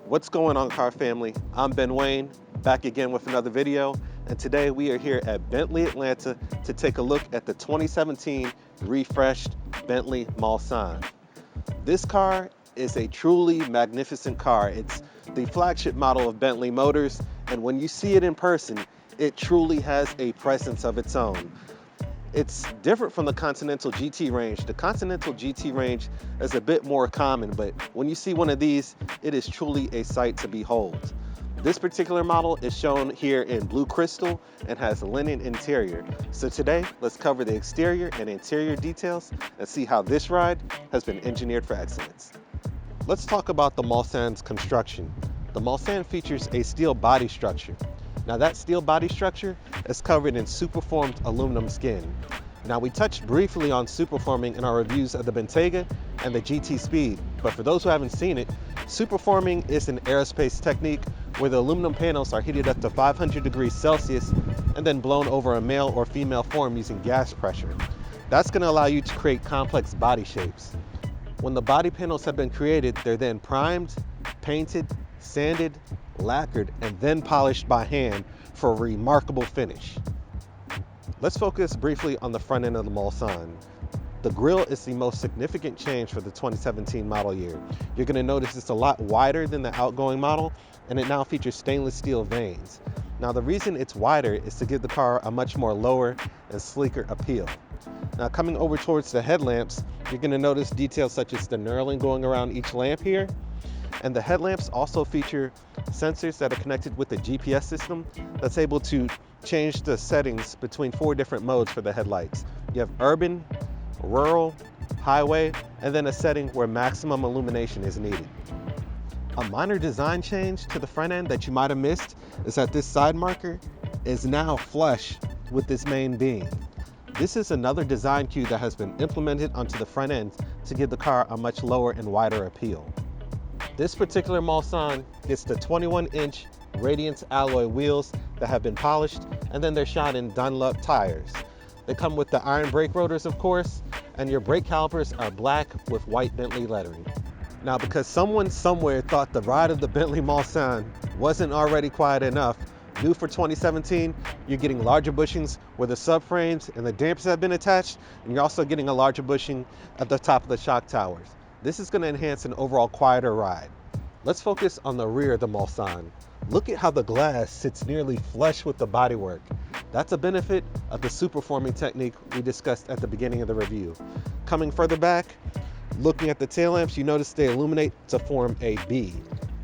What's going on, car family? I'm Ben Wayne, back again with another video, and today we are here at Bentley Atlanta to take a look at the 2017 refreshed Bentley Mulsanne. This car is a truly magnificent car. It's the flagship model of Bentley Motors, and when you see it in person, it truly has a presence of its own. It's different from the Continental GT range. The Continental GT range is a bit more common, but when you see one of these, it is truly a sight to behold. This particular model is shown here in blue crystal and has linen interior. So today, let's cover the exterior and interior details and see how this ride has been engineered for excellence. Let's talk about the Mulsanne's construction. The Mulsanne features a steel body structure. Now that steel body structure is covered in superformed aluminum skin. Now we touched briefly on superforming in our reviews of the Bentayga and the GT Speed, but for those who haven't seen it, superforming is an aerospace technique where the aluminum panels are heated up to 500 degrees Celsius and then blown over a male or female form using gas pressure. That's going to allow you to create complex body shapes. When the body panels have been created, they're then primed, painted, sanded, lacquered, and then polished by hand for a remarkable finish. Let's focus briefly on the front end of the Mulsanne. The grille is the most significant change for the 2017 model year. You're going to notice it's a lot wider than the outgoing model, and it now features stainless steel vanes. Now the reason it's wider is to give the car a much more lower and sleeker appeal. Now coming over towards the headlamps, you're going to notice details such as the knurling going around each lamp here. And the headlamps also feature sensors that are connected with the GPS system that's able to change the settings between 4 different modes for the headlights. You have urban, rural, highway, and then a setting where maximum illumination is needed. A minor design change to the front end that you might have missed is that this side marker is now flush with this main beam. This is another design cue that has been implemented onto the front end to give the car a much lower and wider appeal. This particular Mulsanne gets the 21-inch Radiance alloy wheels that have been polished, and then they're shot in Dunlop tires. They come with the iron brake rotors, of course, and your brake calipers are black with white Bentley lettering. Now, because someone somewhere thought the ride of the Bentley Mulsanne wasn't already quiet enough, new for 2017, you're getting larger bushings where the subframes and the dampers have been attached, and you're also getting a larger bushing at the top of the shock towers. This is going to enhance an overall quieter ride. Let's focus on the rear of the Mulsanne. Look at how the glass sits nearly flush with the bodywork. That's a benefit of the superforming technique we discussed at the beginning of the review. Coming further back, looking at the tail lamps, you notice they illuminate to form a B.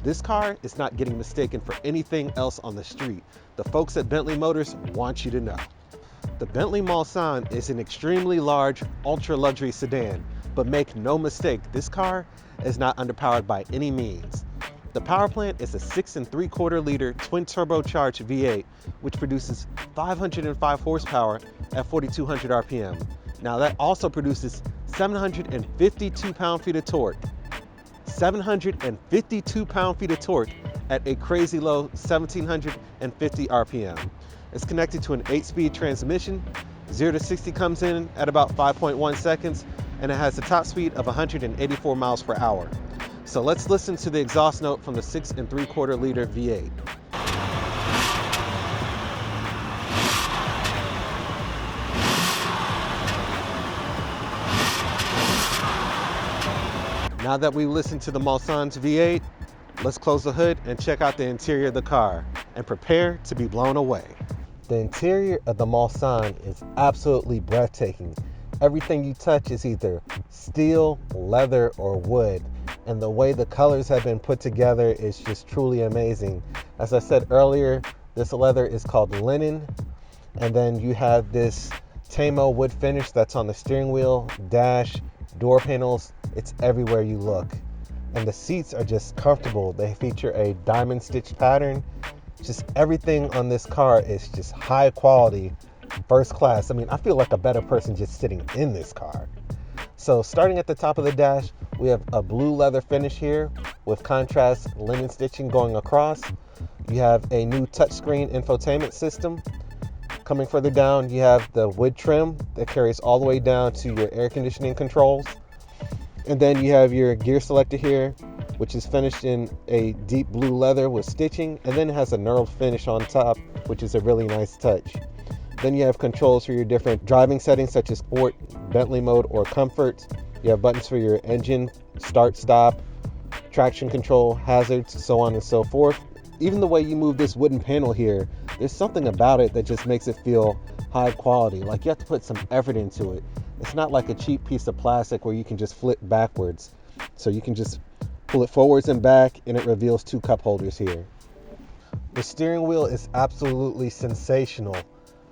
This car is not getting mistaken for anything else on the street. The folks at Bentley Motors want you to know. The Bentley Mulsanne is an extremely large, ultra-luxury sedan. But make no mistake, this car is not underpowered by any means. The power plant is a 6 3/4 liter twin turbocharged V8, which produces 505 horsepower at 4,200 RPM. Now that also produces 752 pound-feet of torque. 752 pound-feet of torque at a crazy low 1,750 RPM. It's connected to an 8-speed transmission. 0 to 60 comes in at about 5.1 seconds, and it has a top speed of 184 miles per hour. So let's listen to the exhaust note from the 6 3/4 liter V8. Now that we listened to the Mulsanne's V8, let's close the hood and check out the interior of the car and prepare to be blown away. The interior of the Mulsanne is absolutely breathtaking. Everything you touch is either steel, leather, or wood, and the way the colors have been put together is just truly amazing. As I said earlier, this leather is called linen, and then you have this Tamo wood finish that's on the steering wheel, dash, door panels. It's everywhere you look. And the seats are just comfortable. They feature a diamond stitch pattern. Just everything on this car is just high quality, first class. I mean, I feel like a better person just sitting in this car. So starting at the top of the dash, we have a blue leather finish here with contrast linen stitching going across. You have a new touchscreen infotainment system. Coming further down, you have the wood trim that carries all the way down to your air conditioning controls. And then you have your gear selector here which is finished in a deep blue leather with stitching, and then it has a knurled finish on top, which is a really nice touch. Then you have controls for your different driving settings such as Sport, Bentley mode, or Comfort. You have buttons for your engine, start, stop, traction control, hazards, so on and so forth. Even the way you move this wooden panel here, there's something about it that just makes it feel high quality. Like you have to put some effort into it. It's not like a cheap piece of plastic where you can just flip backwards. So you can just pull it forwards and back, and it reveals 2 cup holders here. The steering wheel is absolutely sensational.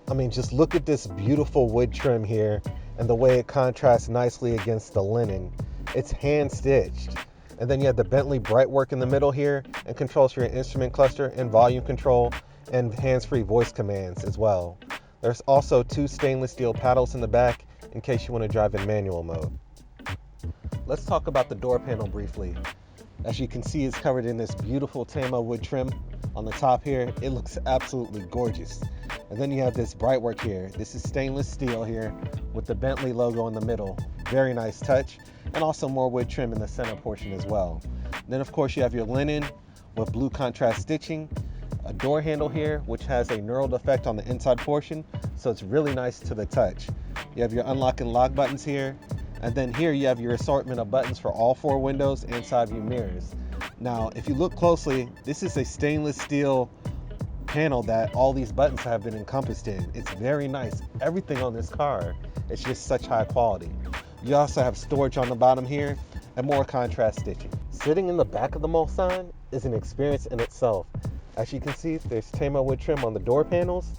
I mean, just look at this beautiful wood trim here and the way it contrasts nicely against the linen. It's hand stitched. And then you have the Bentley Brightwork in the middle here, and controls for your instrument cluster and volume control and hands-free voice commands as well. There's also 2 stainless steel paddles in the back in case you want to drive in manual mode. Let's talk about the door panel briefly. As you can see, it's covered in this beautiful Tama wood trim on the top here. It looks absolutely gorgeous. And then you have this Brightwork here. This is stainless steel here with the Bentley logo in the middle. Very nice touch. And also more wood trim in the center portion as well. Then of course you have your linen with blue contrast stitching, a door handle here which has a knurled effect on the inside portion, so it's really nice to the touch. You have your unlock and lock buttons here, and then here you have your assortment of buttons for all 4 windows and side view mirrors. Now if you look closely, this is a stainless steel panel that all these buttons have been encompassed in. It's very nice. Everything on this car, it's just such high quality. You also have storage on the bottom here and more contrast stitching. Sitting in the back of the Mulsanne is an experience in itself. As you can see, there's Tama wood trim on the door panels.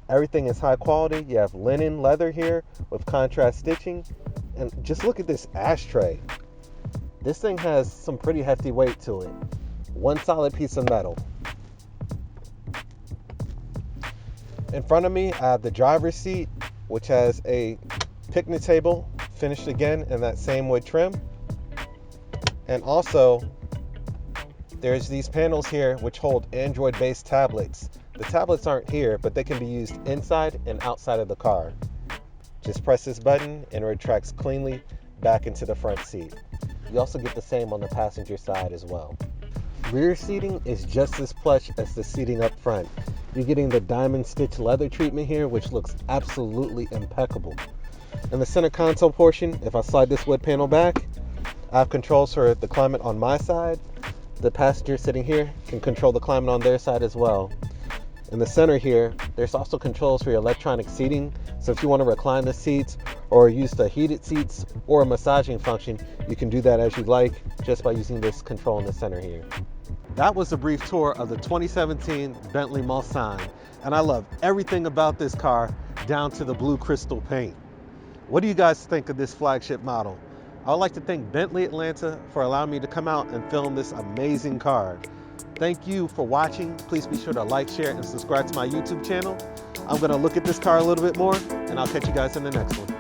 Everything is high quality. You have linen leather here with contrast stitching. And just look at this ashtray. This thing has some pretty hefty weight to it. One solid piece of metal. In front of me, I have the driver's seat, which has a picnic table finished again in that same wood trim. And also there's these panels here which hold Android based tablets. The tablets aren't here, but they can be used inside and outside of the car. Just press this button and it retracts cleanly back into the front seat. You also get the same on the passenger side as well. Rear seating is just as plush as the seating up front. You're getting the diamond stitch leather treatment here, which looks absolutely impeccable. In the center console portion, if I slide this wood panel back, I have controls for the climate on my side. The passenger sitting here can control the climate on their side as well. In the center here, there's also controls for your electronic seating. So if you want to recline the seats or use the heated seats or a massaging function, you can do that as you like just by using this control in the center here. That was a brief tour of the 2017 Bentley Mulsanne, and I love everything about this car down to the blue crystal paint. What do you guys think of this flagship model? I would like to thank Bentley Atlanta for allowing me to come out and film this amazing car. Thank you for watching. Please be sure to like, share, and subscribe to my YouTube channel. I'm going to look at this car a little bit more, and I'll catch you guys in the next one.